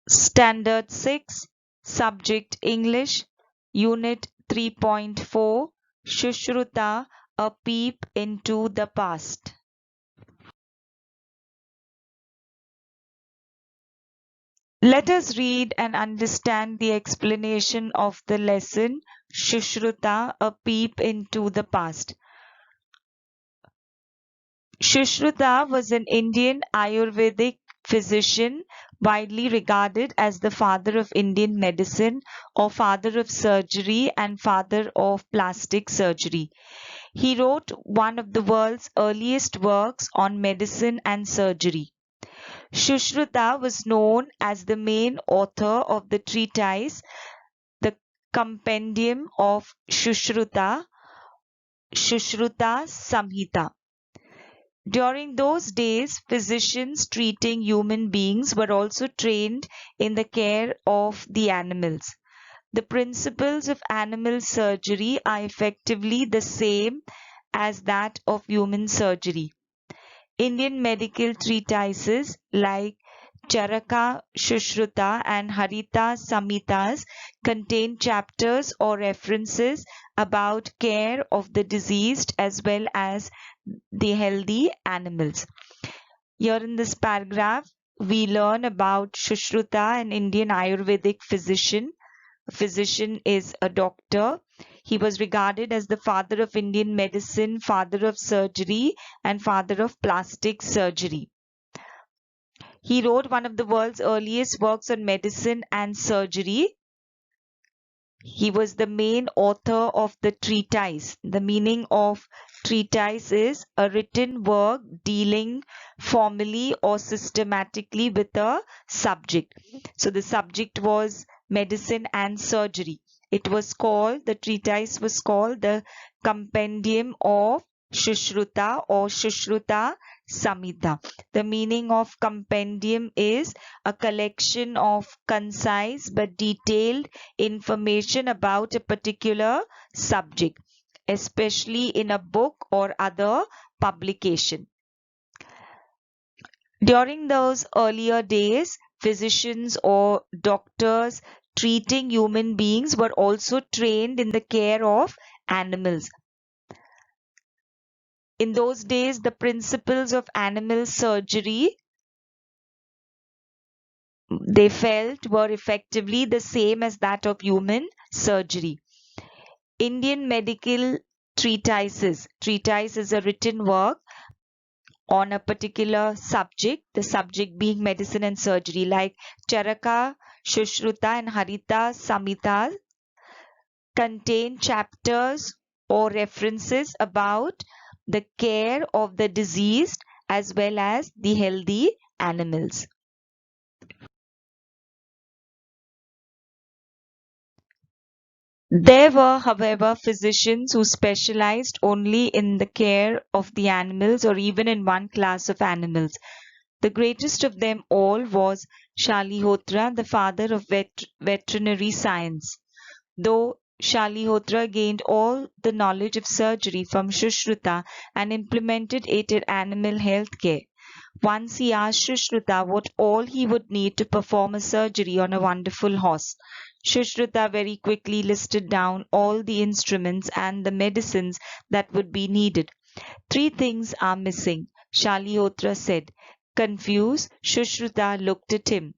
Standard 6, Subject English, Unit 3.4, Shushruta, a peep into the past. Let us read and understand the explanation of the lesson Shushruta, a peep into the past. Shushruta was an Indian Ayurvedic physician widely regarded as the father of Indian medicine or father of surgery and father of plastic surgery. He wrote one of the world's earliest works on medicine and surgery. Shushruta was known as the main author of the treatise, the Compendium of Shushruta, Shushruta Samhita. During those days, physicians treating human beings were also trained in the care of the animals. The principles of animal surgery are effectively the same as that of human surgery. Indian medical treatises like Charaka Shushruta and Harita Samhitas contain chapters or references about care of the diseased as well as the healthy animals. Here in this paragraph, we learn about Shushruta, an Indian Ayurvedic physician. A physician is a doctor. He was regarded as the father of Indian medicine, father of surgery, and father of plastic surgery. He wrote one of the world's earliest works on medicine and surgery. He was the main author of the treatise. The meaning of treatise is a written work dealing formally or systematically with a subject. So the subject was medicine and surgery. The treatise was called the Compendium of Shushruta or Shushruta Samhita. The meaning of compendium is a collection of concise but detailed information about a particular subject, especially in a book or other publication. During those earlier days, physicians or doctors treating human beings were also trained in the care of animals. In those days, the principles of animal surgery they felt were effectively the same as that of human surgery. Indian medical treatises. Treatise is a written work on a particular subject, the subject being medicine and surgery, like Charaka, Shushruta, and Harita Samhita contain chapters or references about the care of the diseased as well as the healthy animals. There were, however, physicians who specialized only in the care of the animals or even in one class of animals. The greatest of them all was Shalihotra, the father of veterinary science. Though Shalihotra gained all the knowledge of surgery from Shushruta and implemented it in animal health care. Once he asked Shushruta what all he would need to perform a surgery on a wonderful horse. Shushruta very quickly listed down all the instruments and the medicines that would be needed. Three things are missing, Shalihotra said. Confused, Shushruta looked at him.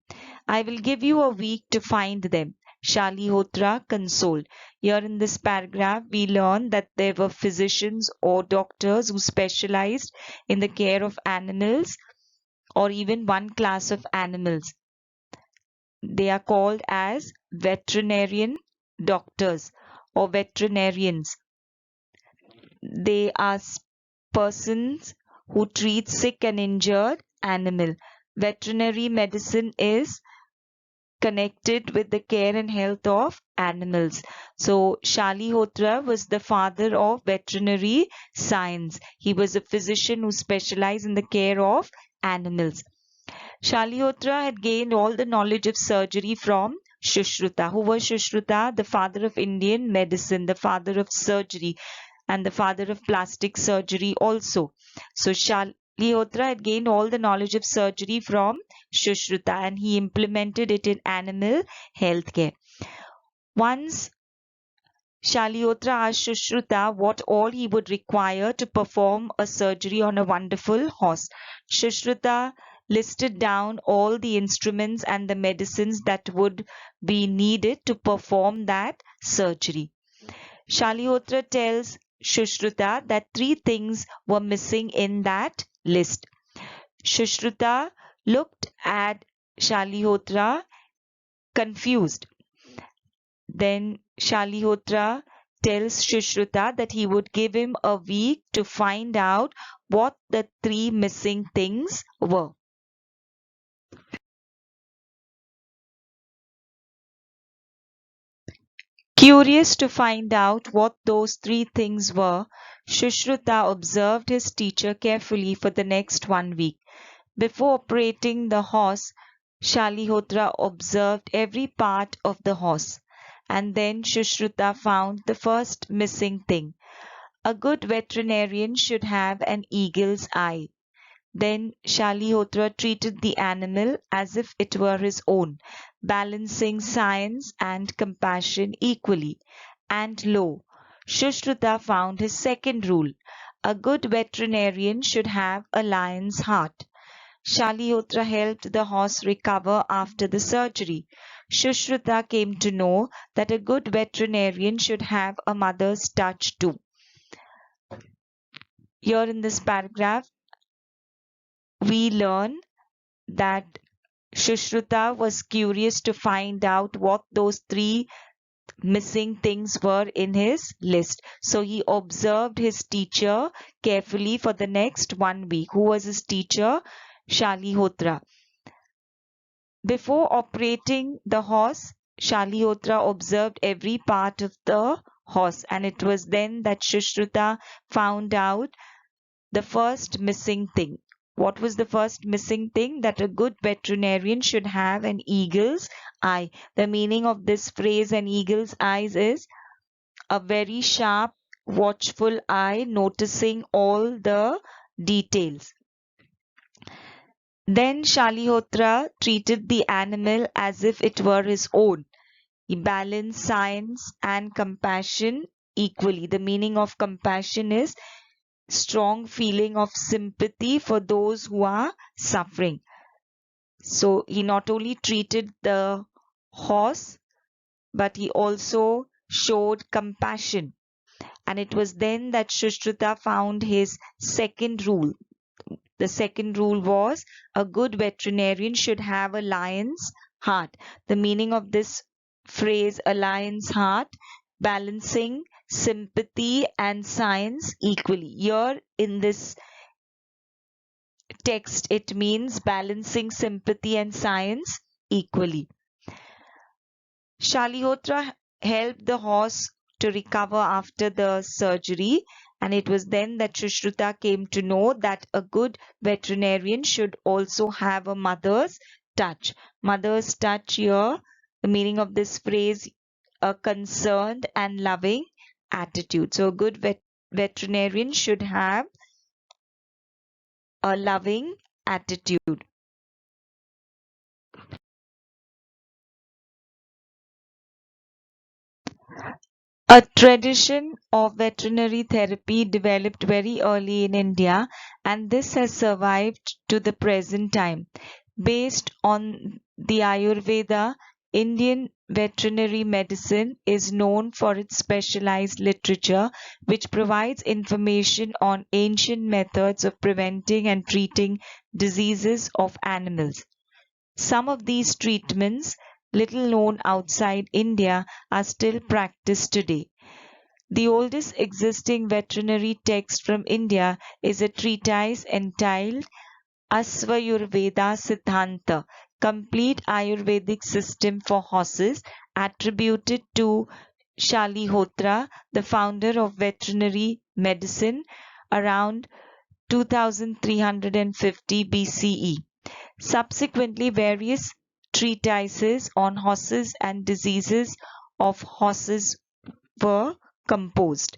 I will give you a week to find them. Shalihotra consoled. Here in this paragraph, we learn that there were physicians or doctors who specialized in the care of animals or even one class of animals. They are called as veterinarian doctors or veterinarians. They are persons who treat sick and injured animal. Veterinary medicine is connected with the care and health of animals. So Shalihotra was the father of veterinary science. He was a physician who specialized in the care of animals. Shalihotra had gained all the knowledge of surgery from Shushruta. Who was Shushruta? The father of Indian medicine, the father of surgery, and the father of plastic surgery also. So Shalihotra had gained all the knowledge of surgery from Sushruta, and he implemented it in animal healthcare. Once Shalihotra asked Sushruta what all he would require to perform a surgery on a wonderful horse. Sushruta listed down all the instruments and the medicines that would be needed to perform that surgery. Shalihotra tells Sushruta that 3 things were missing in that list. Sushruta looked at Shalihotra confused. Then Shalihotra tells Sushruta that he would give him a week to find out what the 3 missing things were. Curious to find out what those 3 things were, Sushruta observed his teacher carefully for the next 1 week. Before operating the horse, Shalihotra observed every part of the horse, and then Sushruta found the first missing thing. A good veterinarian should have an eagle's eye. Then Shalihotra treated the animal as if it were his own, balancing science and compassion equally. And lo, Sushruta found his second rule. A good veterinarian should have a lion's heart. Shalihotra helped the horse recover after the surgery. Sushruta came to know that a good veterinarian should have a mother's touch too. Here in this paragraph, we learn that Sushruta was curious to find out what those 3 missing things were in his list. So he observed his teacher carefully for the next 1 week. Who was his teacher? Shalihotra. Before operating the horse, Shalihotra observed every part of the horse, and it was then that Sushruta found out the first missing thing. What was the first missing thing? That a good veterinarian should have an eagle's eye. The meaning of this phrase, an eagle's eyes, is a very sharp, watchful eye noticing all the details. Then Shalihotra treated the animal as if it were his own. He balanced science and compassion equally. The meaning of compassion is strong feeling of sympathy for those who are suffering. So he not only treated the horse, but he also showed compassion. And it was then that Sushruta found his second rule. The second rule was a good veterinarian should have a lion's heart. The meaning of this phrase, a lion's heart, balancing sympathy and science equally. Here in this text, it means balancing sympathy and science equally. Shalihotra helped the horse to recover after the surgery, and it was then that Sushruta came to know that a good veterinarian should also have a mother's touch. Mother's touch here, the meaning of this phrase, a concerned and loving attitude. So a good veterinarian should have a loving attitude. A tradition of veterinary therapy developed very early in India, and this has survived to the present time. Based on the Ayurveda, Indian veterinary medicine is known for its specialized literature, which provides information on ancient methods of preventing and treating diseases of animals. Some of these treatments, little known outside India, are still practiced today. The oldest existing veterinary text from India is a treatise entitled Asvayurveda Siddhanta, Complete Ayurvedic System for Horses, attributed to Shalihotra, the founder of veterinary medicine, around 2350 BCE. Subsequently, various treatises on horses and diseases of horses were composed.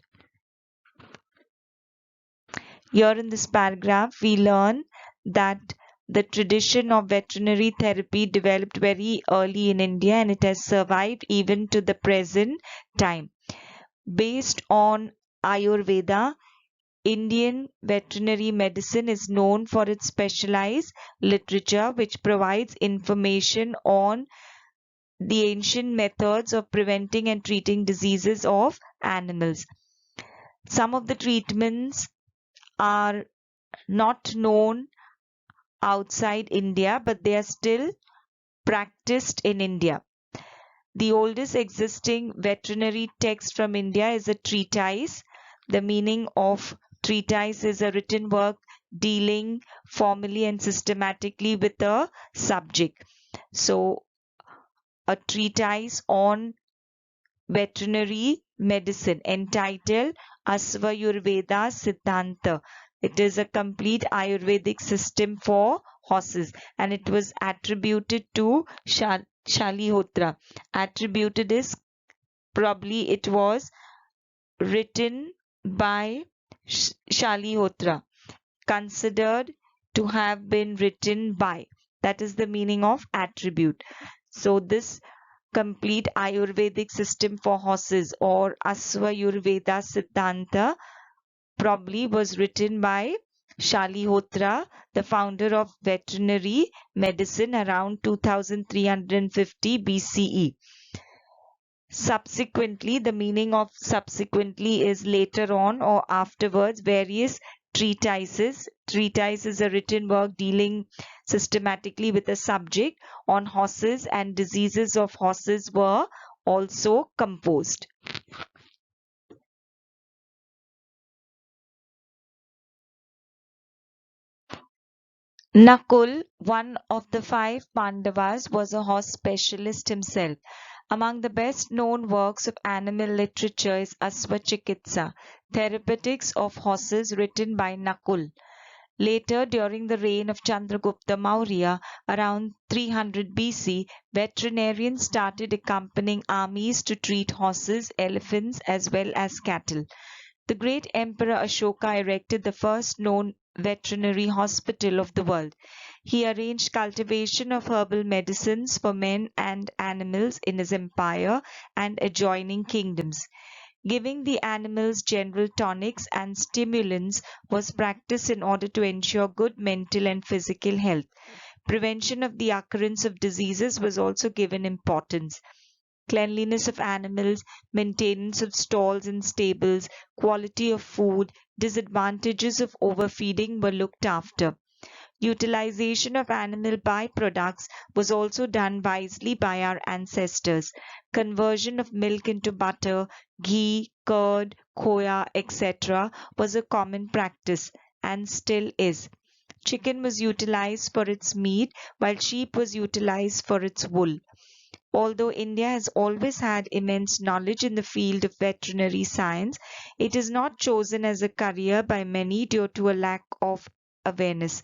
Here in this paragraph, we learn that the tradition of veterinary therapy developed very early in India and it has survived even to the present time. Based on Ayurveda, Indian veterinary medicine is known for its specialized literature, which provides information on the ancient methods of preventing and treating diseases of animals. Some of the treatments are not known outside India, but they are still practiced in India. The oldest existing veterinary text from India is a treatise. The meaning of treatise is a written work dealing formally and systematically with a subject. So, a treatise on veterinary medicine entitled Asvayurveda Siddhanta. It is a complete Ayurvedic system for horses and it was attributed to Shalihotra. Attributed is probably it was written by Shalihotra, considered to have been written by. That is the meaning of attribute. So, this complete Ayurvedic system for horses or Asvayurveda Siddhanta probably was written by Shalihotra, the founder of veterinary medicine around 2350 BCE. Subsequently, the meaning of subsequently is later on or afterwards. Various treatises. Treatise is a written work dealing systematically with a subject on horses and diseases of horses were also composed. Nakul, one of the five Pandavas, was a horse specialist himself. Among the best known works of animal literature is Asvachikitsa, Therapeutics of Horses, written by Nakul. Later, during the reign of Chandragupta Maurya, around 300 BC, veterinarians started accompanying armies to treat horses, elephants, as well as cattle. The great Emperor Ashoka erected the first known veterinary hospital of the world. He arranged cultivation of herbal medicines for men and animals in his empire and adjoining kingdoms. Giving the animals general tonics and stimulants was practiced in order to ensure good mental and physical health. Prevention of the occurrence of diseases was also given importance. Cleanliness of animals, maintenance of stalls and stables, quality of food, disadvantages of overfeeding were looked after. Utilization of animal byproducts was also done wisely by our ancestors. Conversion of milk into butter, ghee, curd, khoya, etc. was a common practice and still is. Chicken was utilized for its meat while sheep was utilized for its wool. Although India has always had immense knowledge in the field of veterinary science, it is not chosen as a career by many due to a lack of awareness.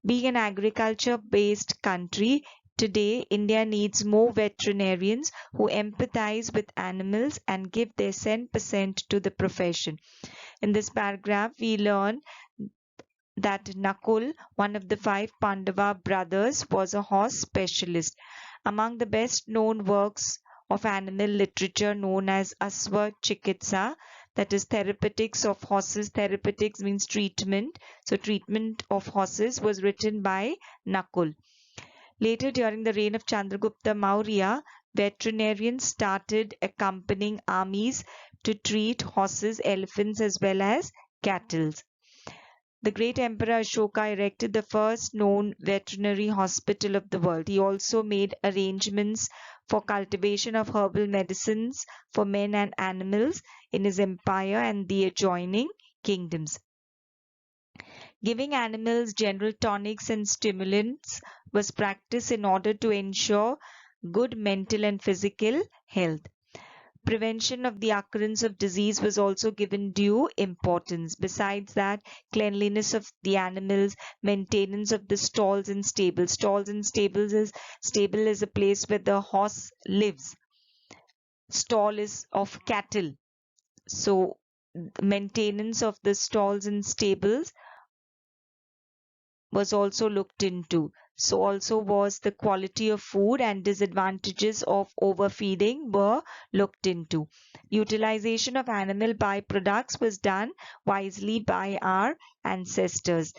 Being an agriculture based country, today India needs more veterinarians who empathize with animals and give their 10% to the profession. In this paragraph, we learn that Nakul, one of the five Pandava brothers, was a horse specialist. Among the best known works of animal literature known as Asva Chikitsa, that is therapeutics of horses. Therapeutics means treatment. So treatment of horses was written by Nakul. Later, during the reign of Chandragupta Maurya, veterinarians started accompanying armies to treat horses, elephants, as well as cattle. The great Emperor Ashoka erected the first known veterinary hospital of the world. He also made arrangements for cultivation of herbal medicines for men and animals in his empire and the adjoining kingdoms. Giving animals general tonics and stimulants was practiced in order to ensure good mental and physical health. Prevention of the occurrence of disease was also given due importance. Besides that, cleanliness of the animals, maintenance of the stalls and stables. Stalls and stables is stable is a place where the horse lives. Stall is of cattle. So maintenance of the stalls and stables was also looked into. So also was the quality of food and disadvantages of overfeeding were looked into. Utilization of animal byproducts was done wisely by our ancestors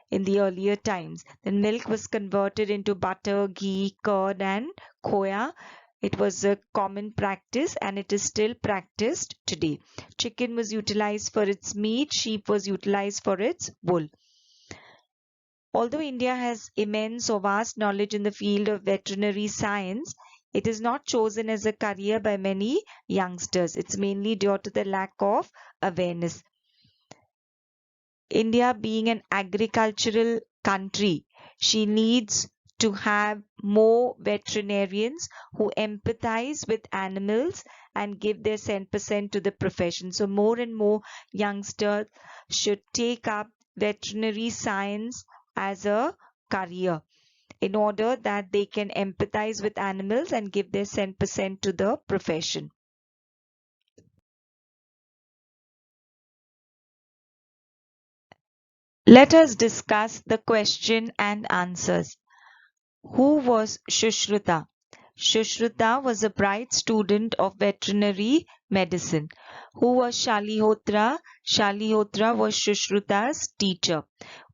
in the earlier times. Then milk was converted into butter, ghee, curd and khoya. It was a common practice and it is still practiced today. Chicken was utilized for its meat, sheep was utilized for its wool. Although India has immense or vast knowledge in the field of veterinary science, it is not chosen as a career by many youngsters. It's mainly due to the lack of awareness. India being an agricultural country, she needs to have more veterinarians who empathize with animals and give their 10% to the profession. So more and more youngsters should take up veterinary science as a career in order that they can empathize with animals and give their 10% to the profession. Let us discuss the question and answers. Who was Shushruta? Shushruta was a bright student of veterinary medicine. Who was Shalihotra? Shalihotra was Shushruta's teacher.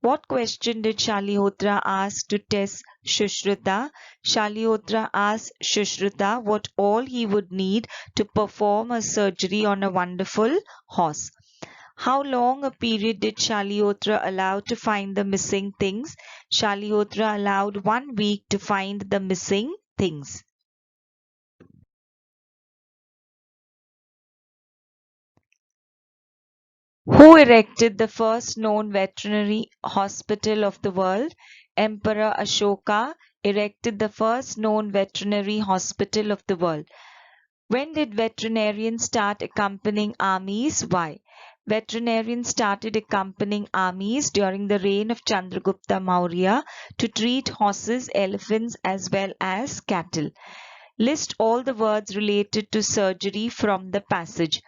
What question did Shalihotra ask to test Shushruta? Shalihotra asked Shushruta what all he would need to perform a surgery on a wonderful horse. How long a period did Shalihotra allow to find the missing things? Shalihotra allowed 1 week to find the missing things. Who erected the first known veterinary hospital of the world? Emperor Ashoka erected the first known veterinary hospital of the world. When did veterinarians start accompanying armies? Why? Veterinarians started accompanying armies during the reign of Chandragupta Maurya to treat horses, elephants as well as cattle. List all the words related to surgery from the passage.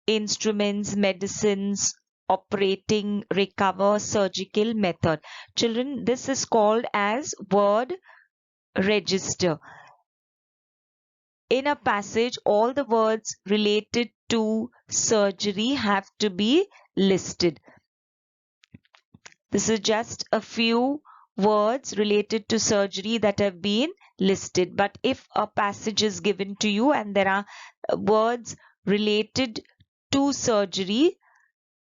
Instruments, medicines, operating, recover, surgical method. Children, this is called as word register. In a passage, all the words related to surgery have to be listed. This is just a few words related to surgery that have been listed. But if a passage is given to you and there are words related to surgery,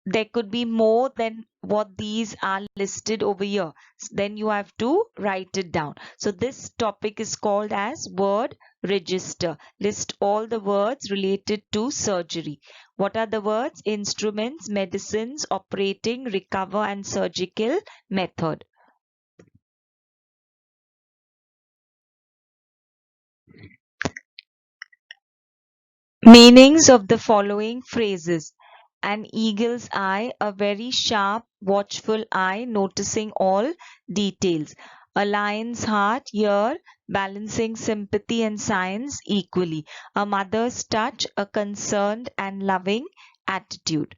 there could be more than what these are listed over here. Then you have to write it down. So this topic is called as word register. List all the words related to surgery. What are the words? Instruments, medicines, operating, recover and surgical method. Meanings of the following phrases. An eagle's eye, a very sharp, watchful eye, noticing all details. A lion's heart, ear, balancing sympathy and science equally. A mother's touch, a concerned and loving attitude.